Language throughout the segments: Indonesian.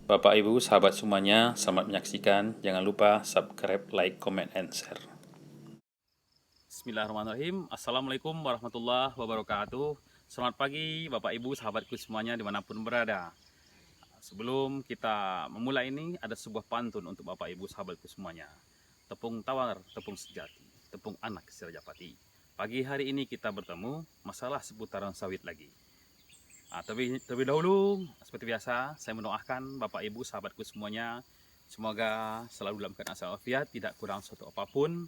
Bapak, Ibu, sahabat semuanya, selamat menyaksikan. Jangan lupa subscribe, like, comment, and share. Bismillahirrahmanirrahim. Assalamualaikum warahmatullahi wabarakatuh. Selamat pagi Bapak, Ibu, sahabatku semuanya dimanapun berada. Sebelum kita memulai ini, ada sebuah pantun untuk Bapak, Ibu, sahabatku semuanya. Tepung tawar, tepung sejati, tepung anak Sirajapati. Pagi hari ini kita bertemu masalah seputaran sawit lagi. Terlebih dahulu, seperti biasa, saya mendoakan Bapak Ibu sahabatku semuanya, semoga selalu dalam keadaan walafiat, tidak kurang suatu apapun,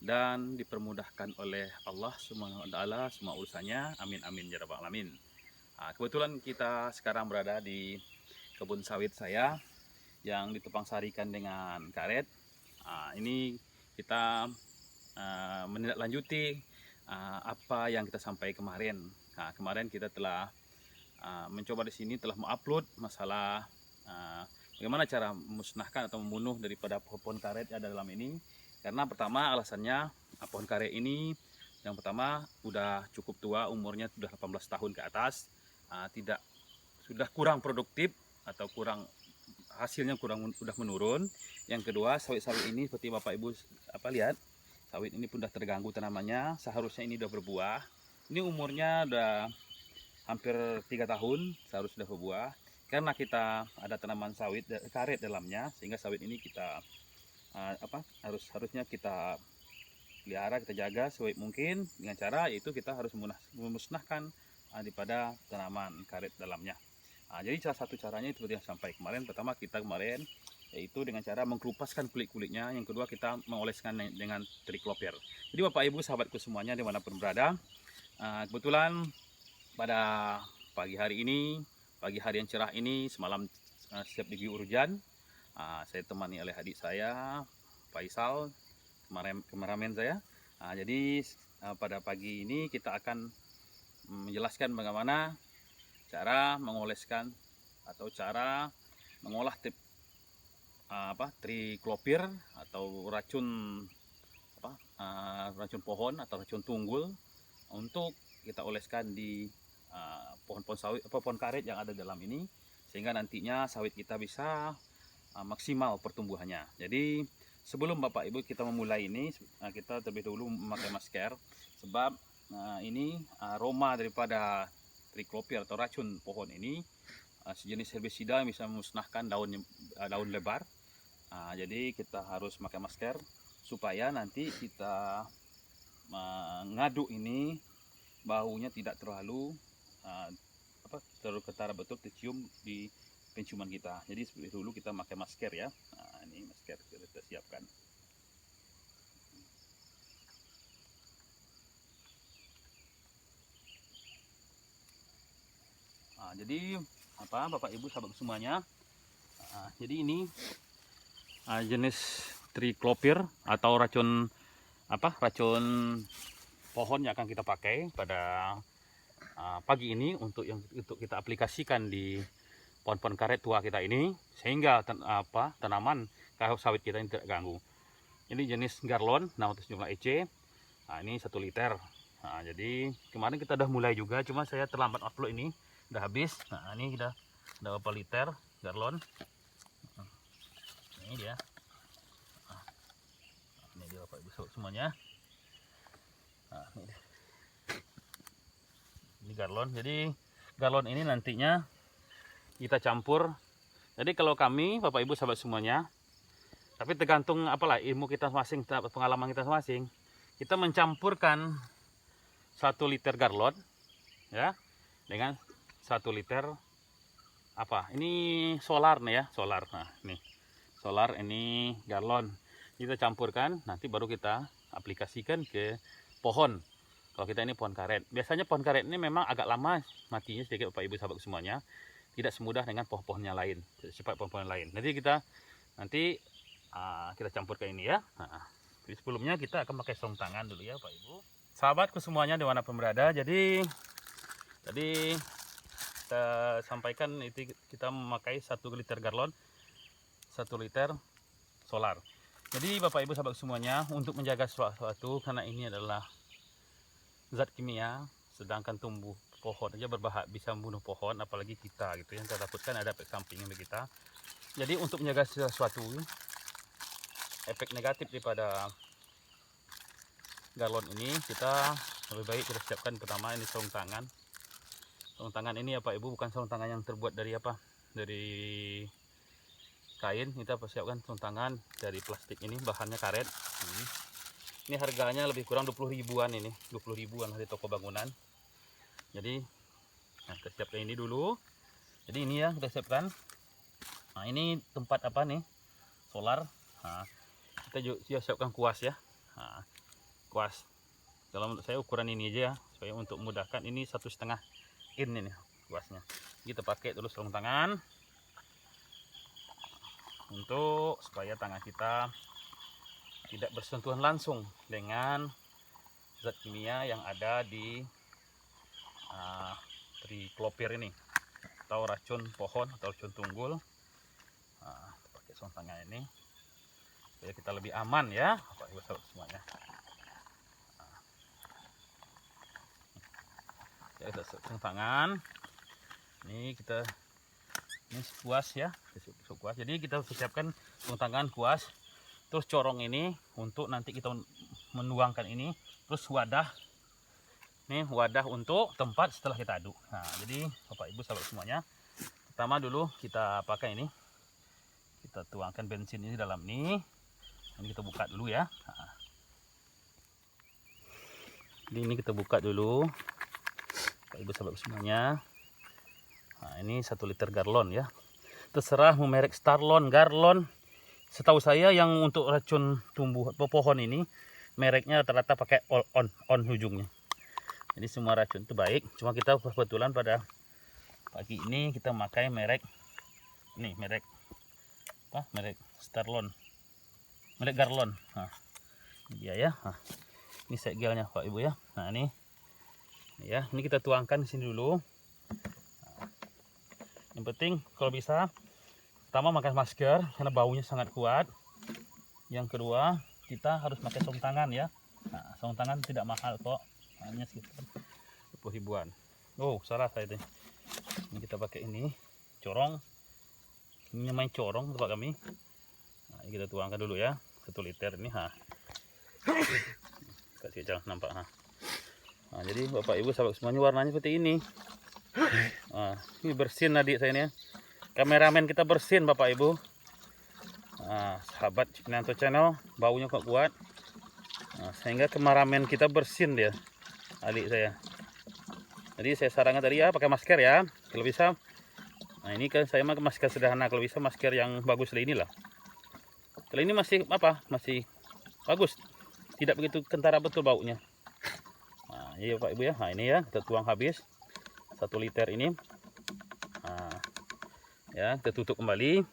dan dipermudahkan oleh Allah Subhanahu wa Ta'ala semua urusannya. Amin amin ya rabbal alamin. Kebetulan kita sekarang berada di kebun sawit saya yang ditopang sarikan dengan karet. Ini kita menindaklanjuti apa yang kita sampaikan kemarin. Kemarin kita telah mencoba di sini telah mengupload masalah bagaimana cara memusnahkan atau membunuh daripada pohon karet yang ada dalam ini. Karena pertama alasannya pohon karet ini yang pertama udah cukup tua, umurnya sudah 18 tahun ke atas, sudah kurang produktif atau kurang hasilnya udah menurun. Yang kedua, sawit-sawit ini seperti Bapak Ibu lihat, sawit ini pun sudah terganggu tanamannya. Seharusnya ini sudah berbuah. Ini umurnya udah hampir 3 tahun seharusnya sudah berbuah. Karena kita ada tanaman sawit karet dalamnya, sehingga sawit ini kita harusnya kita pelihara, kita jaga sebaik mungkin dengan cara yaitu kita harus memusnahkan daripada tanaman karet dalamnya. Jadi salah satu caranya itu seperti yang sampai kemarin. Pertama kita kemarin yaitu dengan cara mengkelupaskan kulit-kulitnya. Yang kedua kita mengoleskan dengan triklopir. Jadi Bapak Ibu sahabatku semuanya dimanapun berada, kebetulan pada pagi hari yang cerah ini, semalam siap diguyur hujan, saya temani oleh adik saya Faisal, kameramen saya. Jadi pada pagi ini kita akan menjelaskan bagaimana cara mengoleskan atau cara mengolah triklopir atau racun pohon atau racun tunggul untuk kita oleskan di pohon-pohon sawit, pohon karet yang ada dalam ini, sehingga nantinya sawit kita bisa maksimal pertumbuhannya. Jadi sebelum Bapak Ibu kita memulai ini, kita terlebih dahulu memakai masker, sebab ini aroma daripada triklopir atau racun pohon ini sejenis herbisida yang bisa memusnahkan daun lebar. Jadi kita harus memakai masker supaya nanti kita mengaduk ini baunya tidak terlalu ketara betul tercium di penciuman kita. Jadi seperti dulu kita pakai masker ya. Ini masker kita siapkan. Jadi Bapak Ibu sahabat semuanya, jadi ini jenis triklopir atau racun pohon yang akan kita pakai pada pagi ini untuk kita aplikasikan di pohon-pohon karet tua kita ini, sehingga tanaman kayu sawit kita ini tidak ganggu. Ini jenis garlon, nama sejumlah EC. Ini 1 liter. Jadi kemarin kita udah mulai juga, cuma saya terlambat upload, ini udah habis. Ini udah berapa liter garlon. Ini dia. Ini dia Bapak Ibu semuanya. Ini garlon. Jadi garlon ini nantinya kita campur. Jadi kalau kami Bapak Ibu sahabat semuanya, tapi tergantung ilmu kita masing, pengalaman kita masing, kita mencampurkan 1 liter garlon ya dengan 1 liter ini solar nih ya, solar. Nih solar, ini garlon, kita campurkan, nanti baru kita aplikasikan ke pohon. Kalau kita ini pohon karet, biasanya pohon karet ini memang agak lama matinya sedikit Bapak Ibu sahabat semuanya, tidak semudah dengan pohon-pohon yang lain, cepat pohon-pohon lain. Nanti kita campur ke ini ya. Jadi sebelumnya kita akan pakai sarung tangan dulu ya Bapak Ibu sahabatku semuanya dimanapun berada. Jadi tadi kita sampaikan itu kita memakai 1 liter garlon, 1 liter solar. Jadi Bapak Ibu sahabat semuanya, untuk menjaga sesuatu, karena ini adalah zat kimia, sedangkan pohon aja berbahaya, bisa membunuh pohon, apalagi kita gitu. Yang kita takutkan ada efek samping bagi kita. Jadi untuk menjaga sesuatu, efek negatif daripada galon ini, kita lebih baik kita siapkan pertama ini sarung tangan. Sarung tangan ini Bapak Ibu bukan sarung tangan yang terbuat dari apa? Dari kain. Kita persiapkan sarung tangan dari plastik ini, bahannya karet. Ini harganya lebih kurang 20 ribuan ini, 20 ribuan di toko bangunan. Jadi nah, kita siapkan ini dulu. Jadi ini ya kita siapkan. Nah ini tempat apa nih? Solar. Nah, kita juga siapkan kuas ya. Nah, kuas. Kalau menurut saya ukuran ini aja ya, supaya untuk memudahkan. Ini 1,5 in ini kuasnya. Kita pakai dulu sarung tangan untuk supaya tangan kita tidak bersentuhan langsung dengan zat kimia yang ada di triklopir ini, atau racun pohon atau racun tunggul. Nah, pakai sarung tangan ini supaya kita lebih aman ya, Bapak Ibu sahabat semuanya. Ya, kita sarung tangan. Ini kuas ya, kuas. Jadi kita siapkan sarung tangan, kuas, terus corong ini untuk nanti kita menuangkan ini, terus wadah. Ini wadah untuk tempat setelah kita aduk. Nah, jadi Bapak Ibu sahabat semuanya, pertama dulu kita pakai ini. Kita tuangkan bensin ini dalam ini. Ini kita buka dulu ya. Nah, jadi ini kita buka dulu, Bapak Ibu sahabat semuanya. Nah, ini 1 liter galon ya. Terserah mau merek Starlon, Garlon. Setahu saya yang untuk racun tumbuh pohon ini mereknya rata-rata pakai on ujungnya. Jadi semua racun itu baik. Cuma kita kebetulan pada pagi ini kita memakai merek ini, merek apa? Merek Starlon, merek Garlon. Nah, ini dia ya. Nah, ini segelnya Pak Ibu ya. Nah ini ya, ini kita tuangkan di sini dulu. Nah, yang penting kalau bisa pertama pakai masker karena baunya sangat kuat. Yang kedua kita harus pakai sarung tangan ya. Nah, sarung tangan tidak mahal kok, hanya sekitar 20 ribuan. Oh salah saya ini. Ini kita pakai ini corong. Ini namanya corong tempat kami. Nah, ini kita tuangkan dulu ya, 1 liter ini. Kasih jangan nampak. Nah, jadi Bapak Ibu sahabat semuanya warnanya seperti ini. Nah, ini bersin adik saya ini ya. Kameramen kita bersin Bapak Ibu. Nah, sahabat Cipinanto Channel, baunya kok kuat. Nah, sehingga kameramen kita bersin dia, adik saya. Jadi saya sarankan tadi ya pakai masker ya, kalau bisa. Nah ini kan saya mah masker sederhana, kalau bisa masker yang bagus lah inilah. Kalau ini masih apa? Masih bagus, tidak begitu kentara betul baunya. Nah, iya Pak Ibu ya. Nah ini ya kita tuang habis 1 liter ini. Nah, ya kita tutup kembali.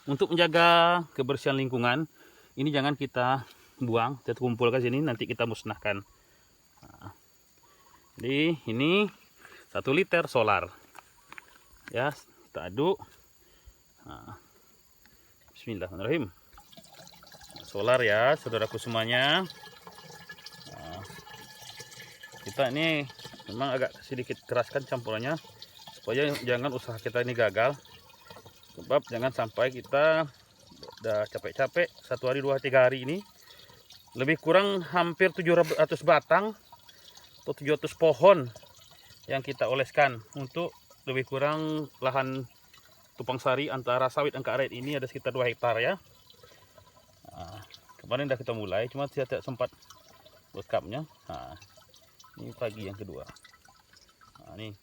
Untuk menjaga kebersihan lingkungan, ini jangan kita buang, kita kumpulkan sini, nanti kita musnahkan. Nah, jadi ini 1 liter solar ya, kita aduk. Nah, bismillahirrahmanirrahim. Solar ya saudaraku semuanya. Nah, kita ini memang agak sedikit keraskan campurannya supaya jangan usaha kita ini gagal, sebab jangan sampai kita udah capek-capek 1 hari 2 3 hari ini lebih kurang hampir 700 batang atau 700 pohon yang kita oleskan untuk lebih kurang lahan tumpang sari antara sawit dan karet ini ada sekitar 2 hektar ya. Nah, kemarin udah kita mulai, cuma saya tidak sempat lengkapnya. Nah, ini pagi yang kedua. Nah, ini.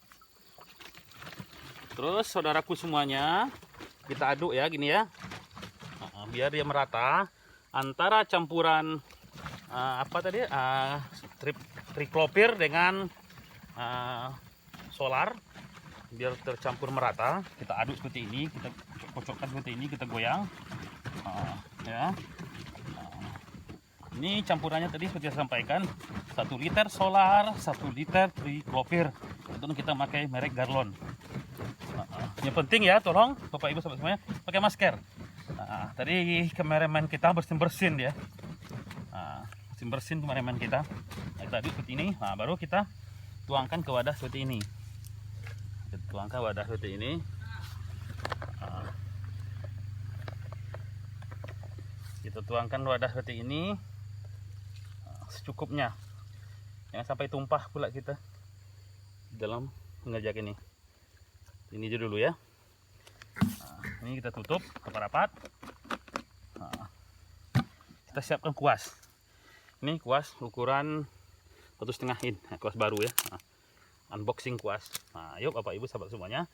Terus saudaraku semuanya, kita aduk ya gini ya. Nah, biar dia merata antara campuran apa tadi? Triklopir dengan solar, biar tercampur merata. Kita aduk seperti ini, kita kocokkan seperti ini, kita goyang. Ya. Ini campurannya tadi seperti saya sampaikan, 1 liter solar, 1 liter triklopir. Untuk kita pakai merek Garlon. Yang penting ya, tolong Bapak Ibu sahabat semuanya pakai masker. Tadi kameramen kita bersin-bersin ya. Bersin kameramen kita. Nah, kita aduk seperti ini. Nah, baru kita tuangkan ke wadah seperti ini. Kita tuangkan wadah seperti ini. Nah, kita tuangkan wadah seperti ini secukupnya, jangan sampai tumpah pula kita dalam mengerjakan ini. Ini dulu ya. Nah, ini kita tutup rapat-rapat. Nah, kita siapkan kuas. Ini kuas ukuran 1,5 in, kuas baru ya. Nah, unboxing kuas. Nah, yuk Bapak Ibu sahabat semuanya,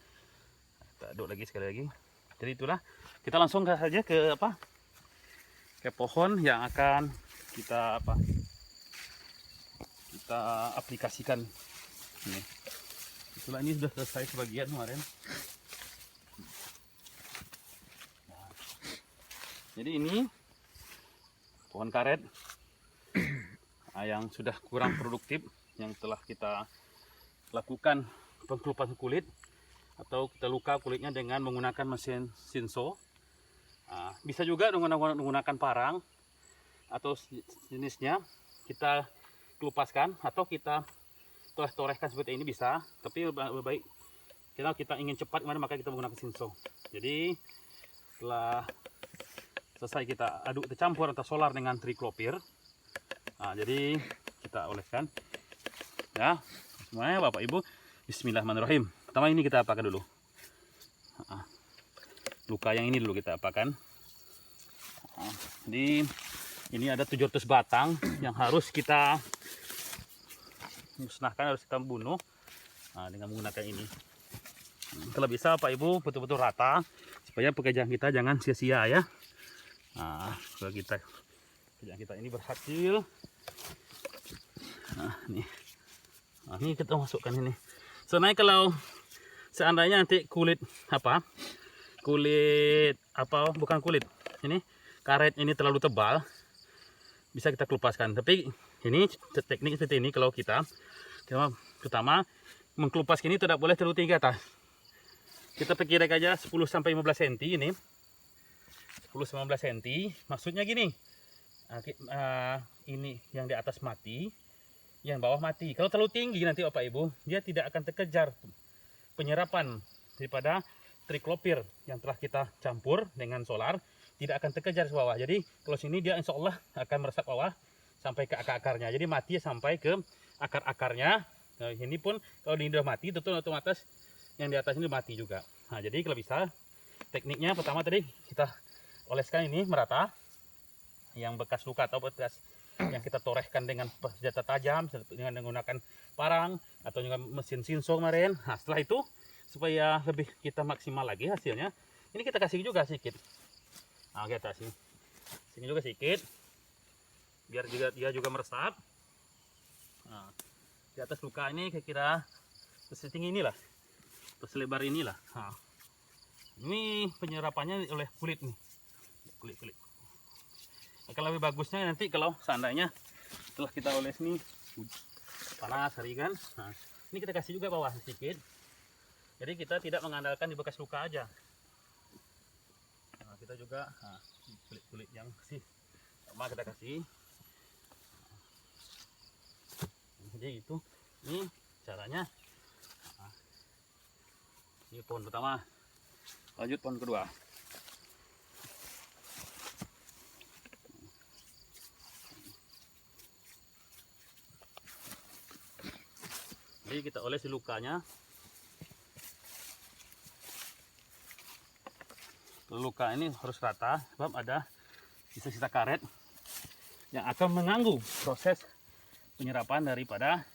kita aduk lagi sekali lagi. Jadi itulah, kita langsung saja ke ke pohon yang akan kita kita aplikasikan. Ini. Itulah, ini sudah selesai sebagian kemarin. Nah, jadi ini pohon karet yang sudah kurang produktif, yang telah kita lakukan pengkelupasan kulit atau kita luka kulitnya dengan menggunakan mesin Shinso. Nah, bisa juga menggunakan parang atau jenisnya, kita kelupaskan atau kita toreh-torehkan seperti ini bisa, tapi lebih baik kita ingin cepat maka kita menggunakan Shinso. Jadi setelah selesai kita aduk, kita campur antara solar dengan triklopir. Nah, jadi kita oleskan ya semuanya Bapak Ibu. Bismillahirrahmanirrahim. Pertama ini kita apakan dulu. Nah, luka yang ini dulu kita apakan. Nah, jadi ini ada 700 batang yang harus kita musnahkan, harus kita bunuh dengan menggunakan ini. Kalau bisa Pak Ibu betul-betul rata supaya pekerjaan kita jangan sia-sia ya. Nah, kalau pekerjaan kita ini berhasil. Nah, ini kita masukkan ini. Soalnya kalau seandainya nanti bukan kulit, ini karet ini terlalu tebal, bisa kita kelupaskan. Tapi ini teknik seperti ini, kalau kita pertama mengkelupas ini tidak boleh terlalu tinggi atas. Kita perkirakan aja 10-15 cm ini. 10-15 cm, maksudnya gini. Ini yang di atas mati, yang bawah mati. Kalau terlalu tinggi nanti Bapak Ibu, dia tidak akan terkejar penyerapan daripada triklopir yang telah kita campur dengan solar, tidak akan terkejar ke bawah. Jadi kalau sini dia insya Allah akan meresap bawah sampai ke akar-akarnya. Jadi mati sampai ke akar-akarnya. Nah, ini pun kalau ini sudah mati, tentu otomatis yang di atas ini mati juga. Nah, jadi kalau bisa tekniknya pertama tadi kita oleskan ini merata, yang bekas luka atau bekas yang kita torehkan dengan senjata tajam dengan menggunakan parang atau dengan mesin Shinso kemarin. Nah, setelah itu supaya lebih kita maksimal lagi hasilnya, ini kita kasih juga sedikit. Nah, kita kasih sini juga sedikit biar juga dia juga meresap. Nah, di atas luka ini kira-kira setinggi inilah, selebar inilah. Nah, ini penyerapannya oleh kulit nih, kulit. Akan lebih bagusnya nanti kalau seandainya setelah kita oles nih panas hari kan. Nah, ini kita kasih juga bawah sedikit. Jadi kita tidak mengandalkan di bekas luka aja. Nah, kita juga kulit-kulit yang sih sama kita kasih. Jadi itu, ini caranya. Nah, ini pohon pertama, lanjut pohon kedua. Jadi kita oles di lukanya. Luka ini harus rata sebab ada sisa-sisa karet yang akan mengganggu proses penyerapan daripada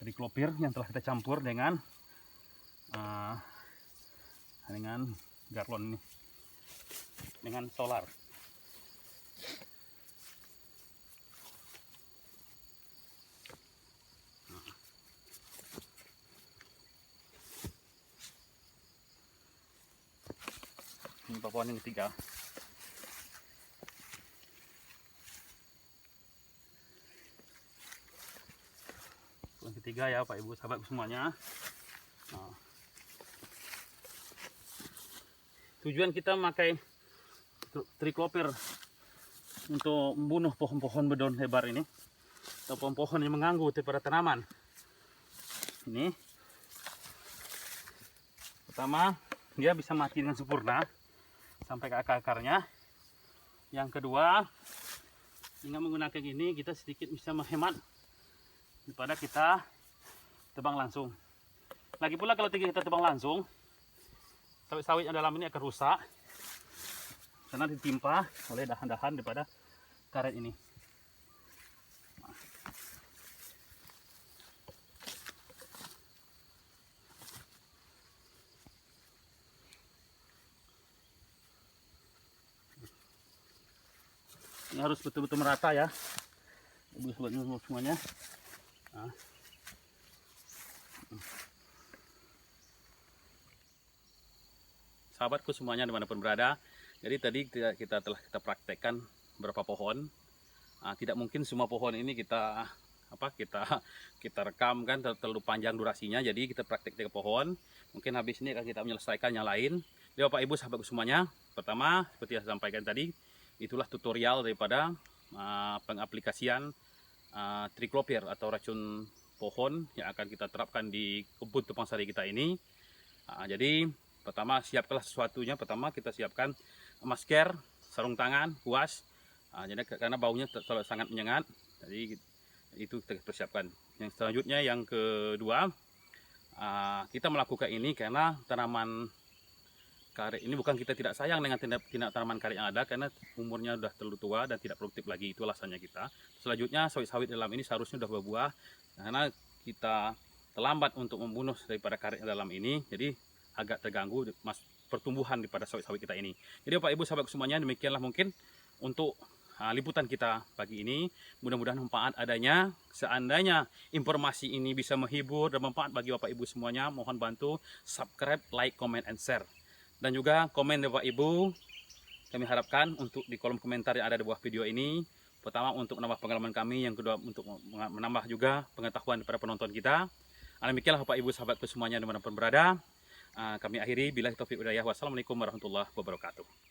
triklopir yang telah kita campur dengan garlon ini, dengan solar. Ini pohon yang ketiga. Pohon ketiga ya Pak Ibu sahabat semuanya. Nah, tujuan kita memakai triklopir untuk membunuh pohon-pohon berdaun lebar ini atau pohon-pohon yang mengganggu daripada tanaman. Ini pertama, dia bisa mati dengan sempurna sampai ke akar-akarnya. Yang kedua, dengan menggunakan ini kita sedikit bisa menghemat daripada kita tebang langsung. Lagi pula kalau kita tebang langsung, sawit-sawit yang dalam ini akan rusak karena ditimpa oleh dahan-dahan daripada karet ini. Ini harus betul-betul merata ya, buat semuanya. Nah. Sahabatku semuanya dimanapun berada, jadi tadi kita telah praktekkan beberapa pohon. Tidak mungkin semua pohon ini kita rekam kan, terlalu panjang durasinya. Jadi kita praktek 3 pohon. Mungkin habis ini akan kita menyelesaikan yang lain. Jadi Bapak Ibu sahabatku semuanya, pertama seperti yang saya sampaikan tadi, itulah tutorial daripada pengaplikasian triklopir atau racun pohon yang akan kita terapkan di kebun tumpang sari kita ini. Jadi pertama siapkanlah sesuatunya. Pertama kita siapkan masker, sarung tangan, kuas. Jadi karena baunya sangat menyengat, jadi itu kita persiapkan. Yang selanjutnya, yang kedua, kita melakukan ini karena tanaman karet ini bukan kita tidak sayang dengan tanaman karet yang ada, karena umurnya sudah terlalu tua dan tidak produktif lagi. Itu alasannya kita. Selanjutnya, sawit-sawit dalam ini seharusnya sudah berbuah, karena kita terlambat untuk membunuh daripada karet yang dalam ini, jadi agak terganggu pertumbuhan daripada sawit-sawit kita ini. Jadi Bapak Ibu sahabatku semuanya, demikianlah mungkin untuk liputan kita pagi ini. Mudah-mudahan manfaat adanya. Seandainya informasi ini bisa menghibur dan manfaat bagi Bapak Ibu semuanya, mohon bantu subscribe, like, comment, and share. Dan juga komen Bapak Ibu, kami harapkan untuk di kolom komentar yang ada di bawah video ini. Pertama untuk menambah pengalaman kami, yang kedua untuk menambah juga pengetahuan para penonton kita. Demikianlah Bapak Ibu sahabatku semuanya dimanapun berada. Kami akhiri, billahi taufiq wal hidayah. Wassalamualaikum warahmatullahi wabarakatuh.